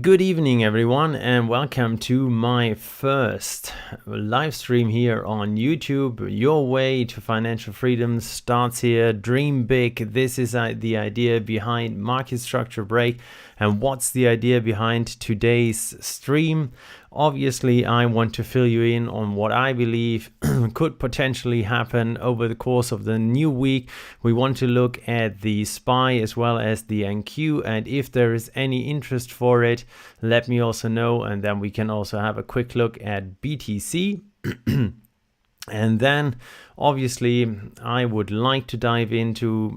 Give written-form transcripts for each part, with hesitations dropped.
Good evening everyone, and welcome to my first live stream here on YouTube. Your way to financial freedom starts here. Dream big. This is the idea behind Market Structure Break. And what's the idea behind today's stream? Obviously, I want to fill you in on what I believe could potentially happen over the course of the new week. We want to look at the SPY as well as the NQ, and if there is any interest for it, let me also know, and then we can also have a quick look at BTC. And then obviously I would like to dive into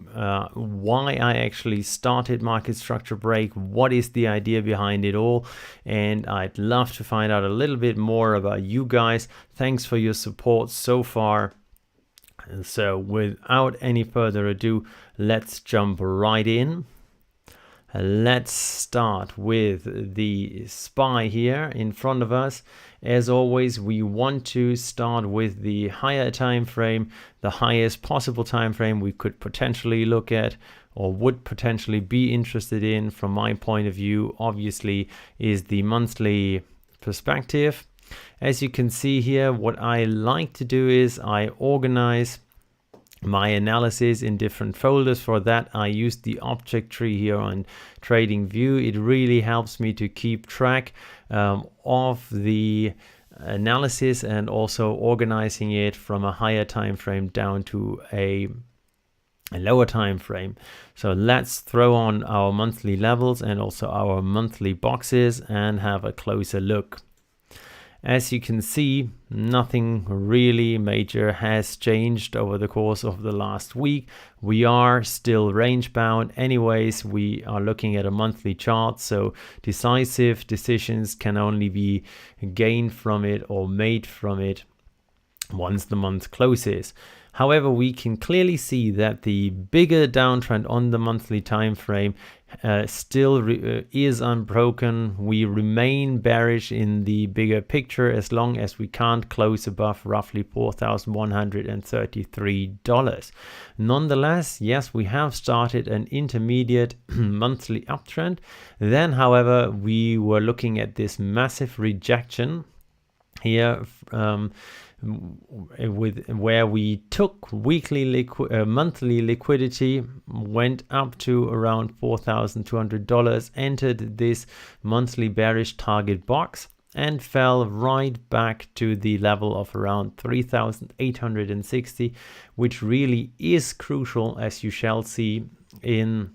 why I actually started Market Structure Break, what is the idea behind it all, and I'd love to find out a little bit more about you guys. Thanks for your support so far. And so without any further ado, let's jump right in. Let's start with the SPY here in front of us. As always, we want to start with the higher time frame, the highest possible time frame we could potentially look at or would potentially be interested in from my point of view, obviously, is the monthly perspective. As you can see here, what I like to do is I organize my analysis in different folders. For that, I use the object tree here on TradingView. It really helps me to keep track of the analysis and also organizing it from a higher time frame down to a lower time frame. So let's throw on our monthly levels and also our monthly boxes and have a closer look. As you can see, nothing really major has changed over the course of the last week. We are still range bound. Anyways, we are looking at a monthly chart, so decisive decisions can only be gained from it or made from it once the month closes. However, we can clearly see that the bigger downtrend on the monthly time frame still is unbroken. We remain bearish in the bigger picture as long as we can't close above roughly $4,133. Nonetheless, yes, we have started an intermediate monthly uptrend. Then, however, we were looking at this massive rejection here where we took monthly liquidity, went up to around $4,200, entered this monthly bearish target box and fell right back to the level of around 3,860, which really is crucial, as you shall see in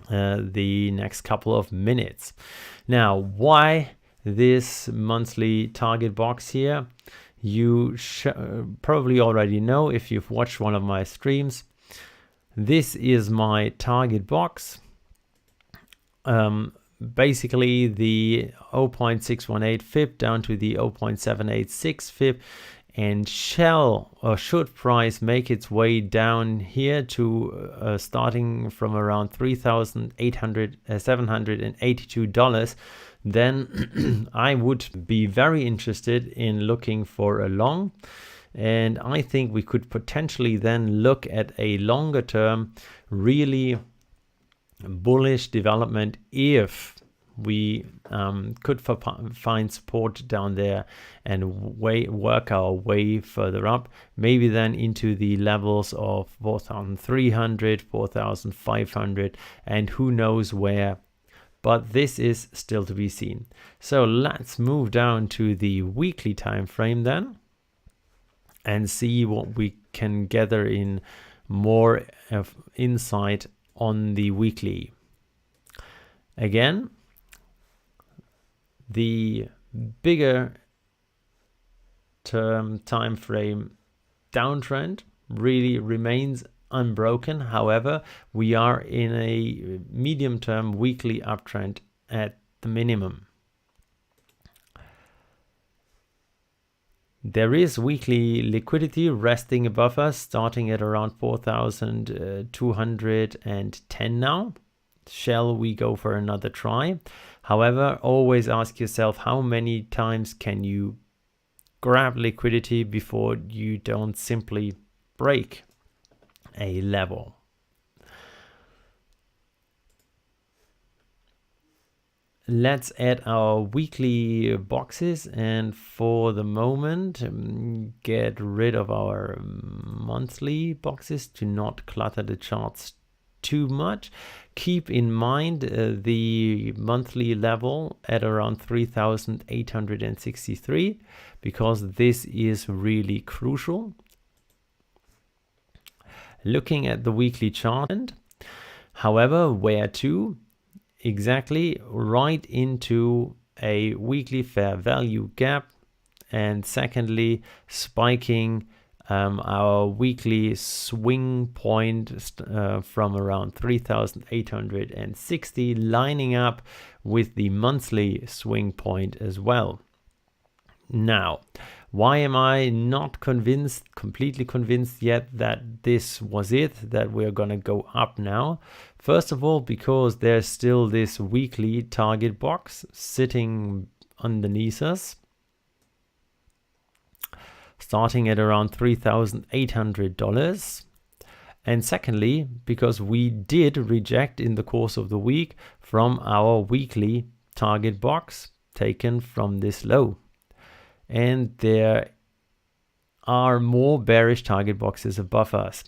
the next couple of minutes. Now, why this monthly target box here? You probably already know if you've watched one of my streams. This is my target box. Basically the 0.618 fib down to the 0.786 fib, and should price make its way down here to starting from around $3,782, then I would be very interested in looking for a long, and I think we could potentially then look at a longer term really bullish development if we could find support down there and work our way further up, maybe then into the levels of 4,300, 4,500, and who knows where. But this is still to be seen. So let's move down to the weekly time frame then and see what we can gather in more of insight on the weekly. Again, the bigger term time frame downtrend really remains unbroken. However, we are in a medium-term weekly uptrend at the minimum. There is weekly liquidity resting above us, starting at around 4,210 now. Shall we go for another try? However, always ask yourself, how many times can you grab liquidity before you don't simply break a level? let's add our weekly boxes, and for the moment get rid of our monthly boxes to not clutter the charts too much. Keep in mind the monthly level at around 3,863, because this is really crucial. Looking at the weekly chart, however, where to? Exactly right into a weekly fair value gap, and secondly spiking our weekly swing point from around 3,860, lining up with the monthly swing point as well. Now, why am I not completely convinced yet that this was it, that we're gonna go up now? First of all, because there's still this weekly target box sitting underneath us, starting at around $3,800. And secondly, because we did reject in the course of the week from our weekly target box taken from this low. And there are more bearish target boxes above us.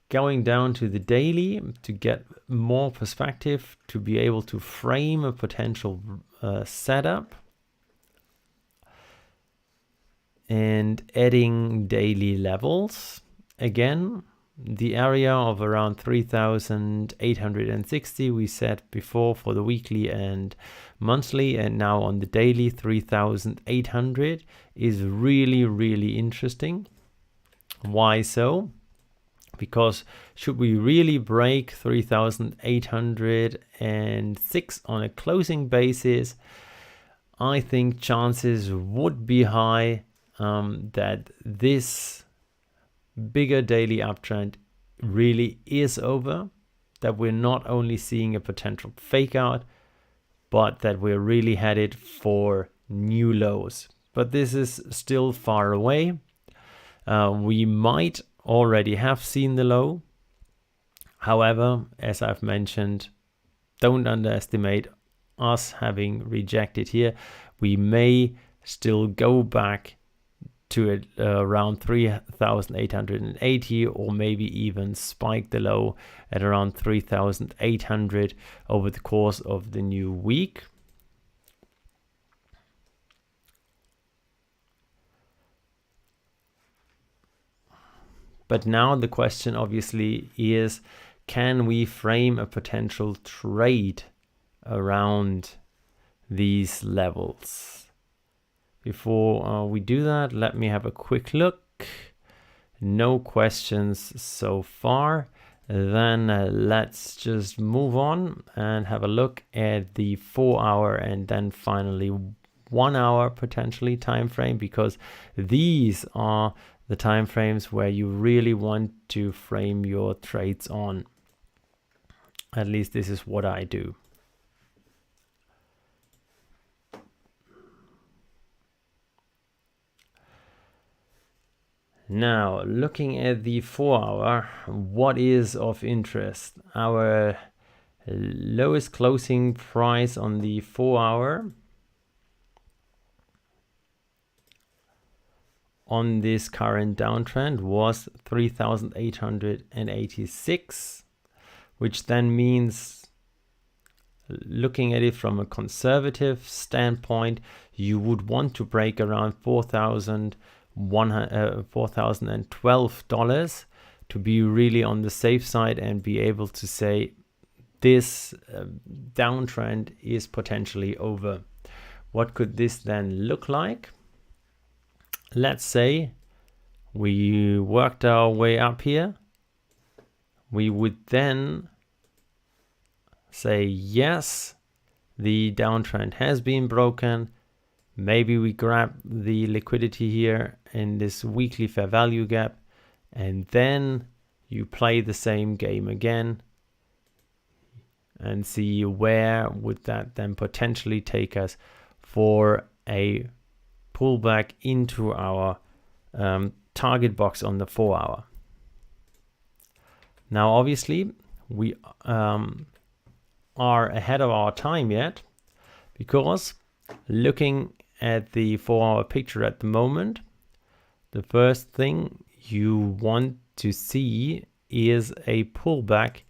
Going down to the daily to get more perspective, to be able to frame a potential setup, and adding daily levels. Again, the area of around 3,860 we set before for the weekly and monthly, and now on the daily 3,800 is really interesting. Why so? Because should we really break 3,806 on a closing basis, I think chances would be high that this bigger daily uptrend really is over, that we're not only seeing a potential fake out, but that we're really headed for new lows. But this is still far away. We might already have seen the low. However, as I've mentioned, don't underestimate us having rejected here. We may still go back to around 3,880, or maybe even spike the low at around 3,800 over the course of the new week. But now the question obviously is, can we frame a potential trade around these levels? Before we do that, let me have a quick look. No questions so far. Then let's just move on and have a look at the 4-hour and then finally 1 hour potentially time frame, because these are the time frames where you really want to frame your trades on. At least this is what I do. Now, looking at the 4-hour, what is of interest? Our lowest closing price on the 4-hour on this current downtrend was 3,886, which then means, looking at it from a conservative standpoint, you would want to break around $4,012 to be really on the safe side and be able to say this downtrend is potentially over. What could this then look like? Let's say we worked our way up here. We would then say, yes, the downtrend has been broken. Maybe we grab the liquidity here in this weekly fair value gap, and then you play the same game again and see where would that then potentially take us for a pullback into our target box on the 4-hour. Now, obviously, we are ahead of our time yet, because looking at the 4-hour picture at the moment, the first thing you want to see is a pullback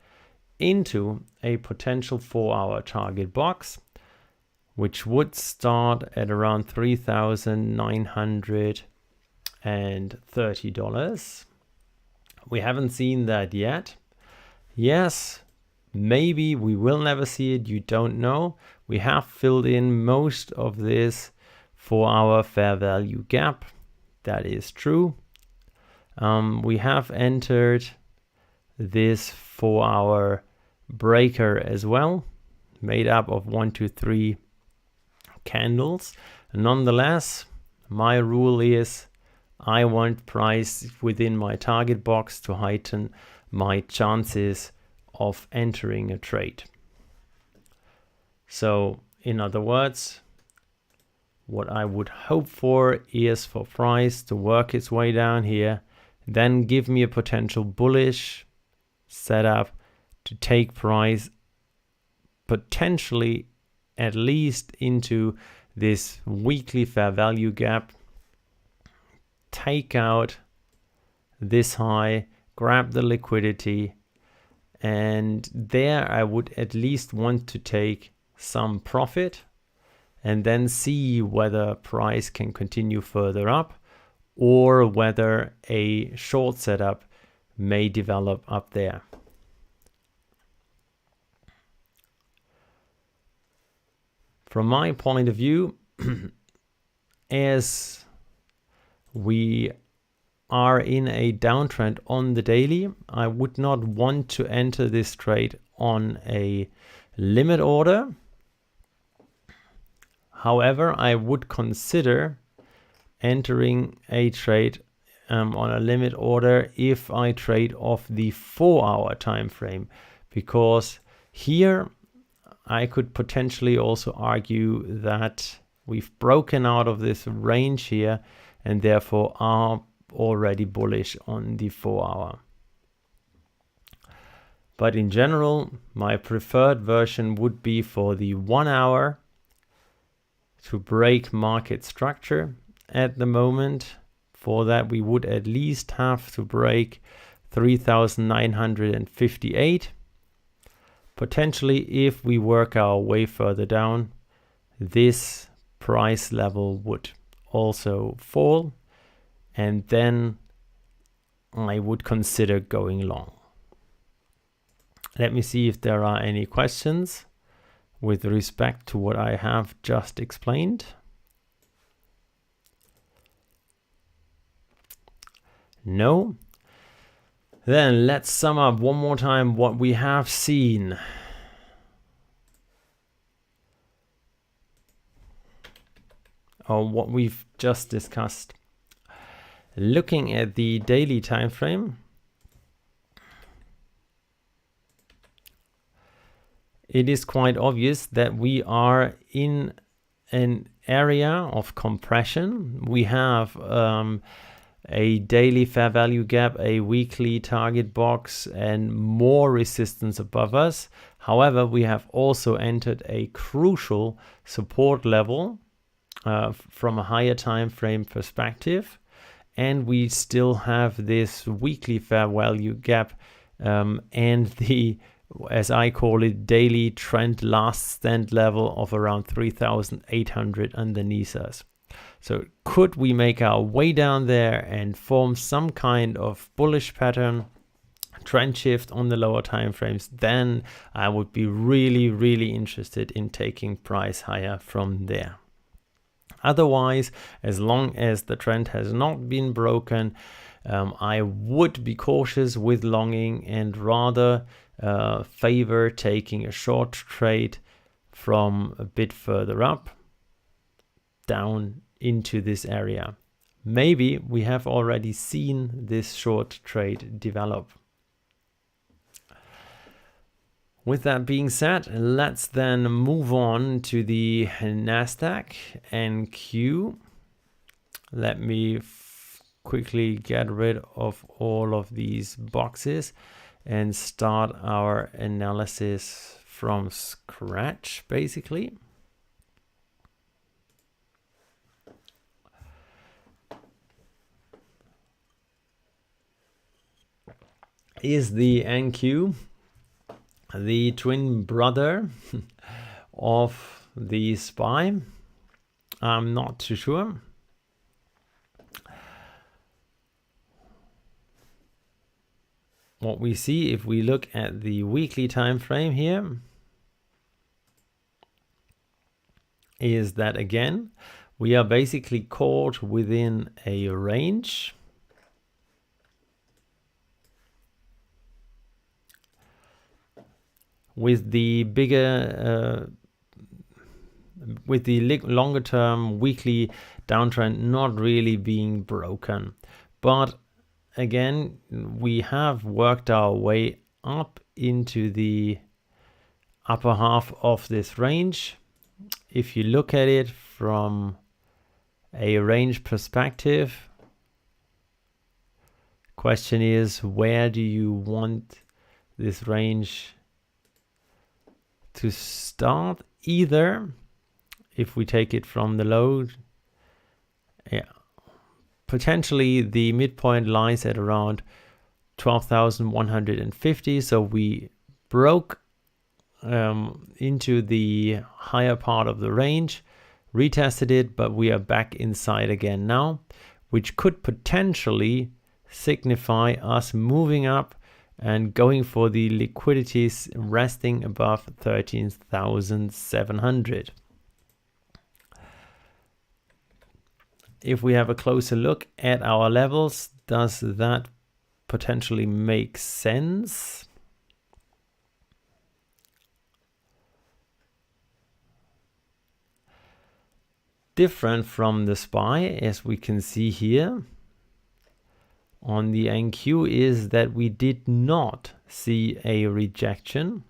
into a potential 4-hour target box, which would start at around $3,930. We haven't seen that yet. Yes, maybe we will never see it, you don't know. We have filled in most of this 4-hour fair value gap. That is true. We have entered this 4-hour breaker as well, made up of 1, 2, 3 candles. Nonetheless, my rule is I want price within my target box to heighten my chances of entering a trade. So in other words, what I would hope for is for price to work its way down here, then give me a potential bullish setup to take price potentially at least into this weekly fair value gap, take out this high, grab the liquidity, and there I would at least want to take some profit and then see whether price can continue further up or whether a short setup may develop up there. From my point of view, as we are in a downtrend on the daily, I would not want to enter this trade on a limit order. However, I would consider entering a trade on a limit order if I trade off the 4-hour time frame, because here I could potentially also argue that we've broken out of this range here and therefore are already bullish on the 4-hour. But in general, my preferred version would be for the 1-hour to break market structure at the moment. For that, we would at least have to break 3,958. Potentially, if we work our way further down, this price level would also fall, and then I would consider going long. Let me see if there are any questions with respect to what I have just explained. No? Then let's sum up one more time what we have seen. Or what we've just discussed. Looking at the daily time frame, it is quite obvious that we are in an area of compression. We have a daily fair value gap, a weekly target box, and more resistance above us. However, we have also entered a crucial support level from a higher time frame perspective, and we still have this weekly fair value gap and the, as I call it, daily trend last stand level of around 3,800 underneath us. So could we make our way down there and form some kind of bullish pattern, trend shift on the lower time frames, then I would be really interested in taking price higher from there. Otherwise, as long as the trend has not been broken, I would be cautious with longing and rather favor taking a short trade from a bit further up down into this area. Maybe we have already seen this short trade develop. With that being said, let's then move on to the Nasdaq NQ. Let me quickly get rid of all of these boxes and start our analysis from scratch, basically. Is the NQ the twin brother of the SPY? I'm not too sure. What we see if we look at the weekly time frame here is that again we are basically caught within a range with the bigger with the longer term weekly downtrend not really being broken. But again, we have worked our way up into the upper half of this range. If you look at it from a range perspective, question is, where do you want this range to start? Either if we take it from the low, potentially the midpoint lies at around 12,150. So we broke into the higher part of the range, retested it, but we are back inside again now, which could potentially signify us moving up and going for the liquidities resting above 13,700. If we have a closer look at our levels, does that potentially make sense? Different from the SPY, as we can see here on the NQ, is that we did not see a rejection.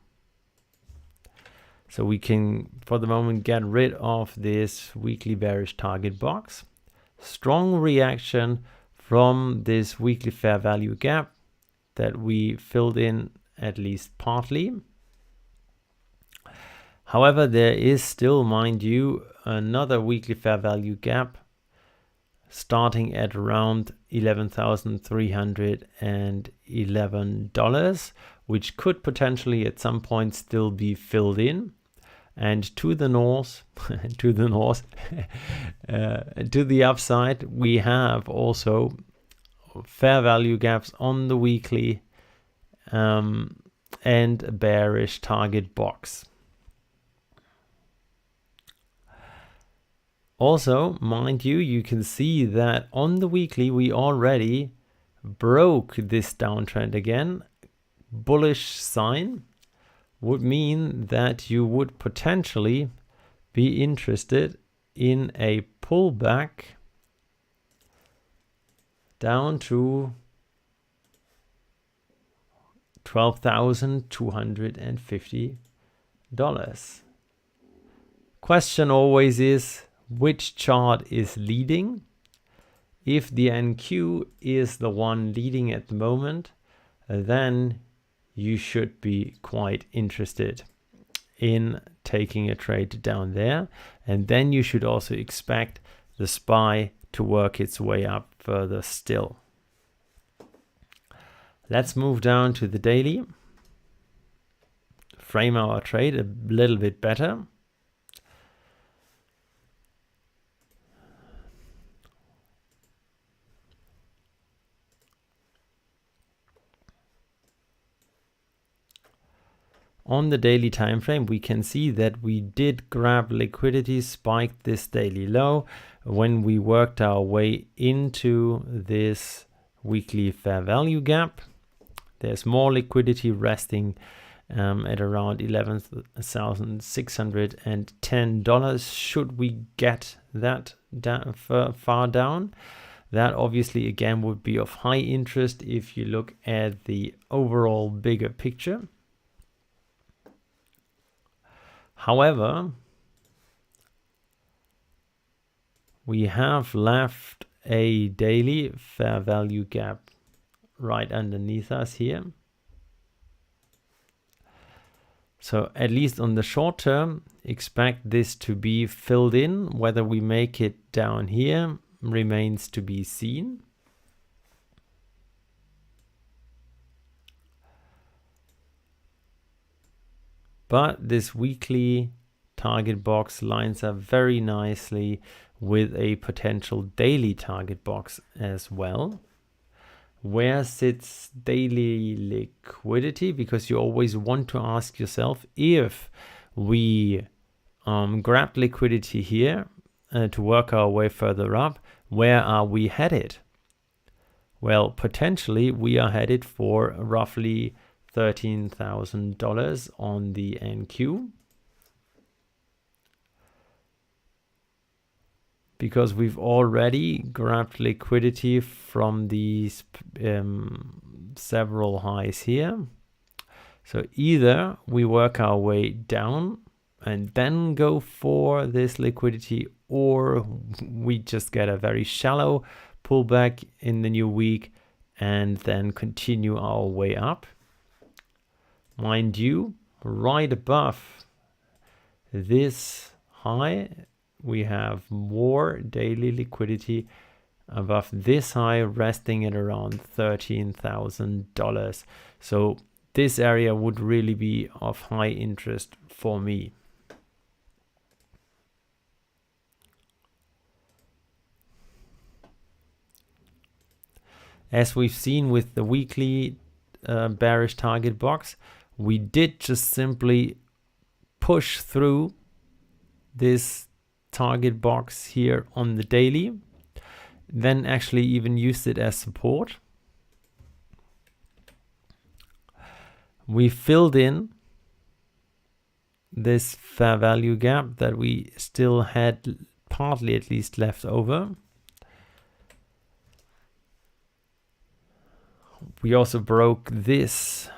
So we can, for the moment, get rid of this weekly bearish target box. Strong reaction from this weekly fair value gap that we filled in at least partly. However, there is still, mind you, another weekly fair value gap starting at around $11,311, which could potentially at some point still be filled in. And to the north, to the upside, we have also fair value gaps on the weekly and a bearish target box. Also, mind you, you can see that on the weekly we already broke this downtrend again. Bullish sign would mean that you would potentially be interested in a pullback down to $12,250. Question always is, which chart is leading? If the NQ is the one leading at the moment, then you should be quite interested in taking a trade down there. And then you should also expect the SPY to work its way up further still. Let's move down to the daily. Frame our trade a little bit better. On the daily time frame, we can see that we did grab liquidity, spiked this daily low when we worked our way into this weekly fair value gap. There's more liquidity resting at around $11,610. Should we get that far down, that obviously again would be of high interest if you look at the overall bigger picture. However, we have left a daily fair value gap right underneath us here. So at least on the short term, expect this to be filled in. Whether we make it down here remains to be seen. But this weekly target box lines up very nicely with a potential daily target box as well. Where sits daily liquidity? Because you always want to ask yourself, if we grab liquidity here to work our way further up, where are we headed? Well, potentially we are headed for roughly $13,000 on the NQ. Because we've already grabbed liquidity from these several highs here. So either we work our way down and then go for this liquidity, or we just get a very shallow pullback in the new week and then continue our way up. Mind you, right above this high, we have more daily liquidity above this high, resting at around $13,000. So this area would really be of high interest for me. As we've seen with the weekly bearish target box, we did just simply push through this target box here on the daily, then actually even used it as support. We filled in this fair value gap that we still had partly at least left over. We also broke this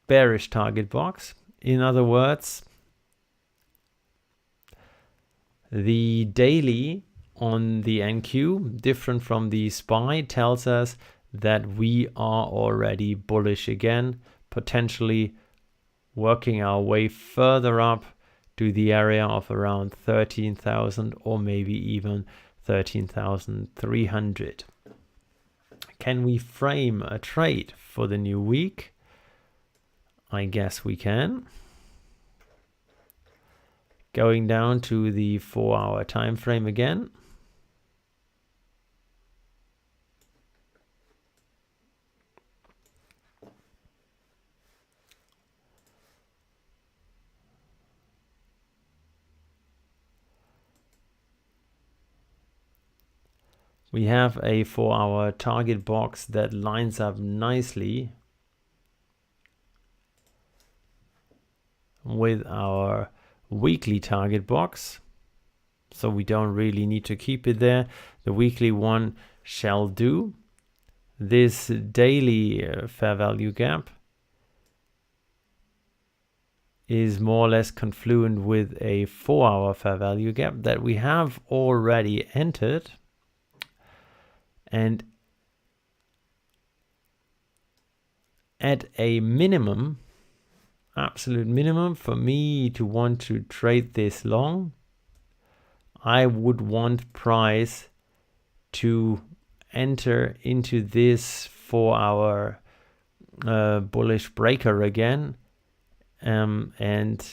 bearish target box. In other words, the daily on the NQ, different from the SPY, tells us that we are already bullish again, potentially working our way further up to the area of around 13,000 or maybe even 13,300. Can we frame a trade for the new week? I guess we can. Going down to the 4-hour time frame again. We have a 4-hour target box that lines up nicely with our weekly target box, so we don't really need to keep it there. The weekly one shall do. This daily fair value gap is more or less confluent with a 4-hour fair value gap that we have already entered. And at a minimum, absolute minimum, for me to want to trade this long, I would want price to enter into this 4-hour bullish breaker again, and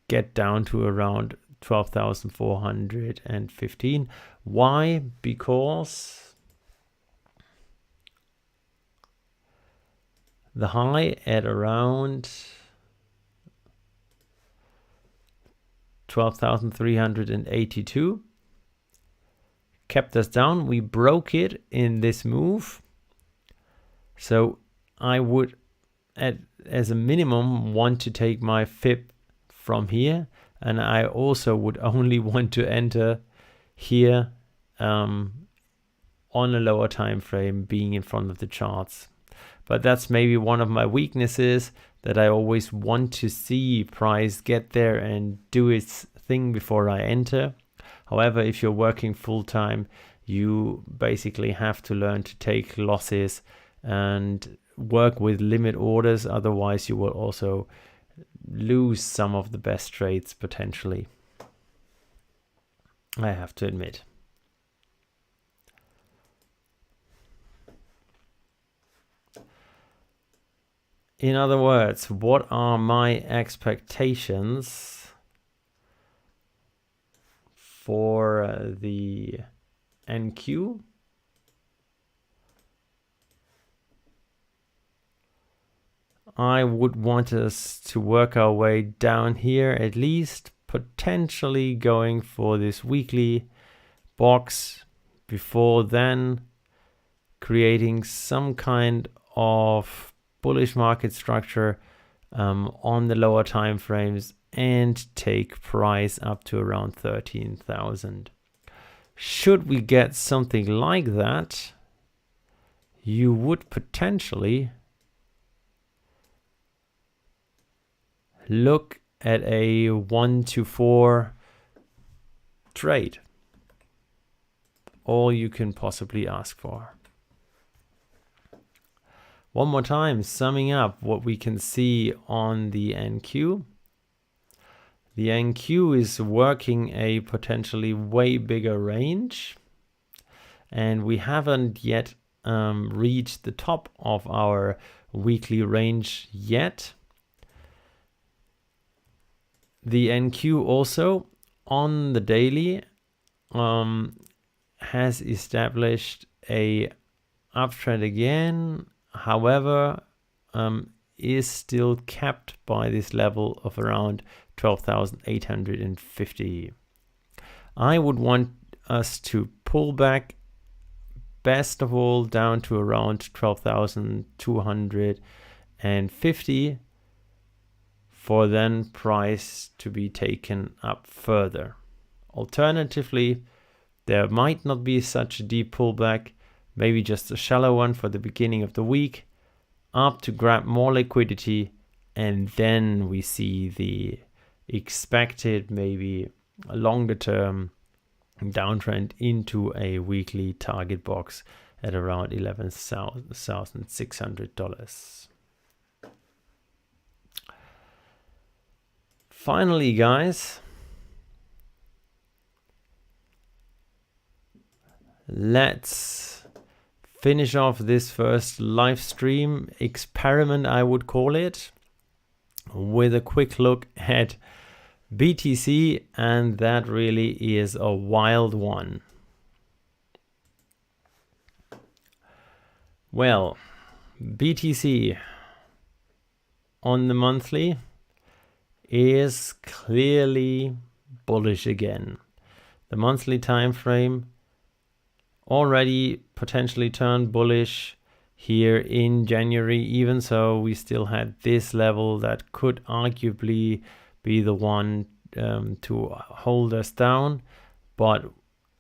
get down to around 12,415. Why? Because the high at around 12,382 kept us down. We broke it in this move. So I would, as a minimum, want to take my fib from here. And I also would only want to enter here on a lower time frame, being in front of the charts. But that's maybe one of my weaknesses, that I always want to see price get there and do its thing before I enter. However, if you're working full time, you basically have to learn to take losses and work with limit orders. Otherwise, you will also lose some of the best trades potentially, I have to admit. In other words, what are my expectations for the NQ? I would want us to work our way down here, at least potentially going for this weekly box, before then creating some kind of bullish market structure on the lower time frames and take price up to around 13,000. Should we get something like that, you would potentially look at a 1 to 4 trade. All you can possibly ask for. One more time, summing up what we can see on the NQ. The NQ is working a potentially way bigger range, and we haven't yet reached the top of our weekly range yet. The NQ also on the daily has established a uptrend again. However, is still capped by this level of around 12,850. I would want us to pull back, best of all, down to around 12,250 for then price to be taken up further. Alternatively, there might not be such a deep pullback, maybe just a shallow one for the beginning of the week, up to grab more liquidity, and then we see the expected maybe a longer term downtrend into a weekly target box at around $11,600. Finally, guys, let's finish off this first live stream experiment, I would call it, with a quick look at BTC, and that really is a wild one. Well, BTC on the monthly is clearly bullish again. The monthly time frame already potentially turned bullish here in January. Even so, we still had this level that could arguably be the one to hold us down, but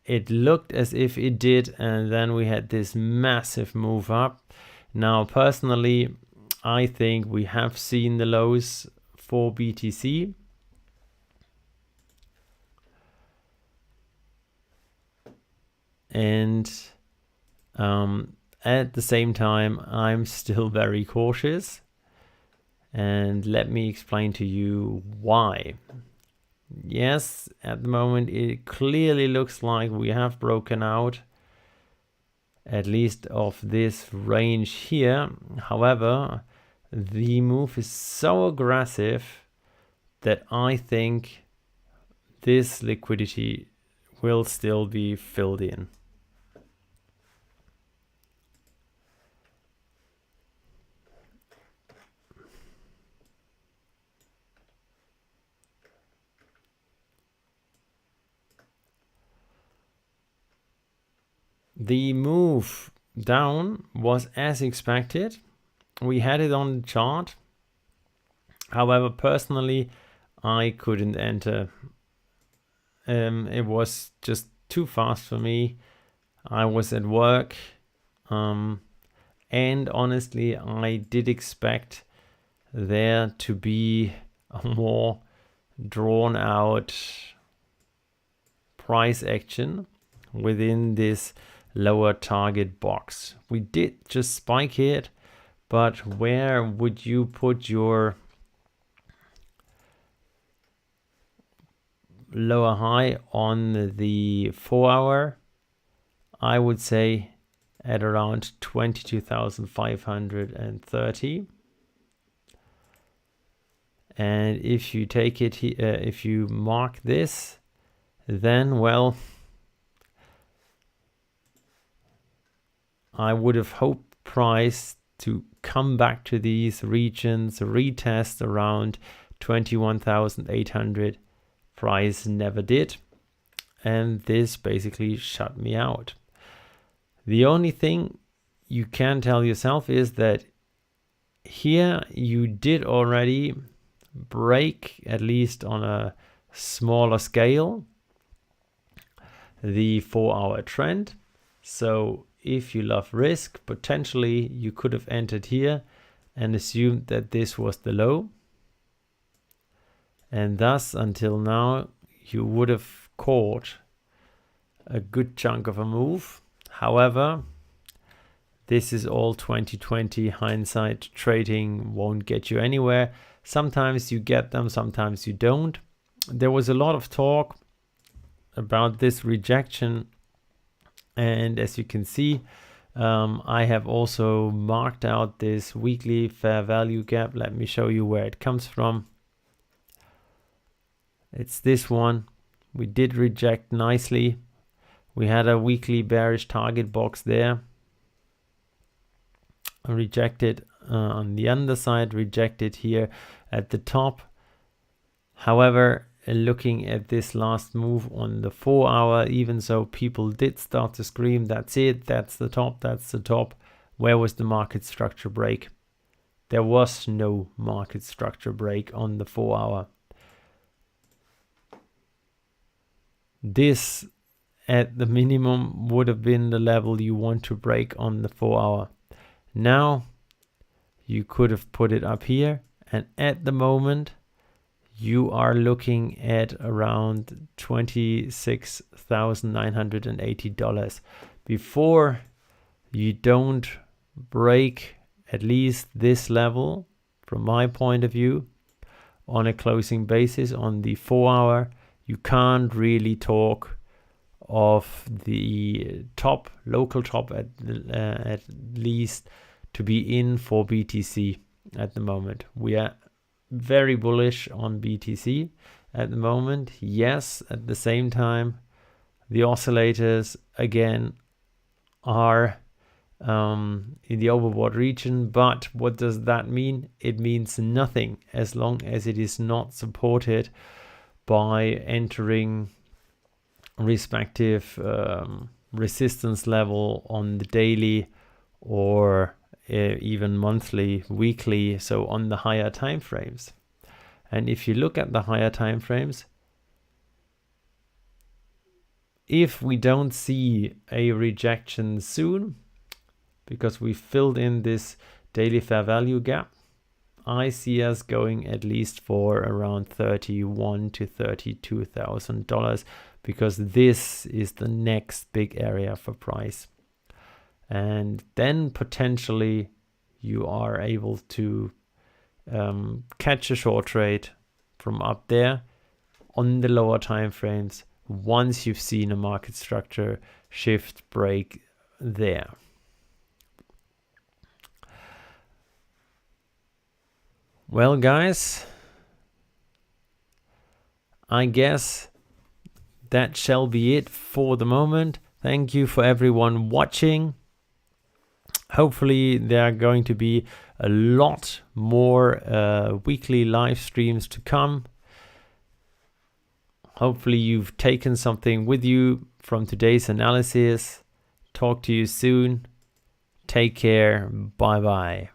it looked as if it did, and then we had this massive move up. Now, personally, I think we have seen the lows for BTC. And at the same time, I'm still very cautious. And let me explain to you why. Yes, at the moment, it clearly looks like we have broken out, at least of this range here. However, the move is so aggressive that I think this liquidity will still be filled in. The move down was as expected. We had it on the chart. However, personally, I couldn't enter. It was just too fast for me. I was at work. And honestly, I did expect there to be a more drawn out price action within this lower target box. We did just spike it, but where would you put your lower high on the 4 hour, I would say at around 22,530. And if you take it here, if you mark this, then well, I would have hoped price to come back to these regions, retest around 21,800. Price never did, and this basically shut me out. The only thing you can tell yourself is that here you did already break, at least on a smaller scale, the 4 hour trend. So if you love risk, potentially you could have entered here and assumed that this was the low. And thus, until now, you would have caught a good chunk of a move. However, this is all 2020 hindsight. Trading won't get you anywhere. Sometimes you get them, sometimes you don't. There was a lot of talk about this rejection. And as you can see, I have also marked out this weekly fair value gap. Let me show you where it comes from. It's this one. We did reject nicely. We had a weekly bearish target box there. Rejected on the underside, rejected here at the top. However, looking at this last move on the 4 hour, even so, people did start to scream, that's it, that's the top, that's the top. Where was the market structure break? There was no market structure break on the 4 hour. This at the minimum would have been the level you want to break on the 4 hour. Now you could have put it up here, and at the moment you are looking at around $26,980. Before you don't break at least this level, from my point of view, on a closing basis on the 4 hour, you can't really talk of the top, local top at least, to be in for BTC at the moment. We are very bullish on BTC at the moment. Yes, at the same time, the oscillators again are in the overbought region. But what does that mean? It means nothing as long as it is not supported by entering respective resistance level on the daily or even monthly, weekly, so on the higher time frames. And if you look at the higher time frames, if we don't see a rejection soon, because we filled in this daily fair value gap, I see us going at least for around $31,000 to $32,000, because this is the next big area for price. And then potentially you are able to catch a short trade from up there on the lower time frames once you've seen a market structure shift break there. Well, guys, I guess that shall be it for the moment. Thank you for everyone watching. Hopefully there are going to be a lot more weekly live streams to come. Hopefully you've taken something with you from today's analysis. Talk to you soon. Take care. Bye bye.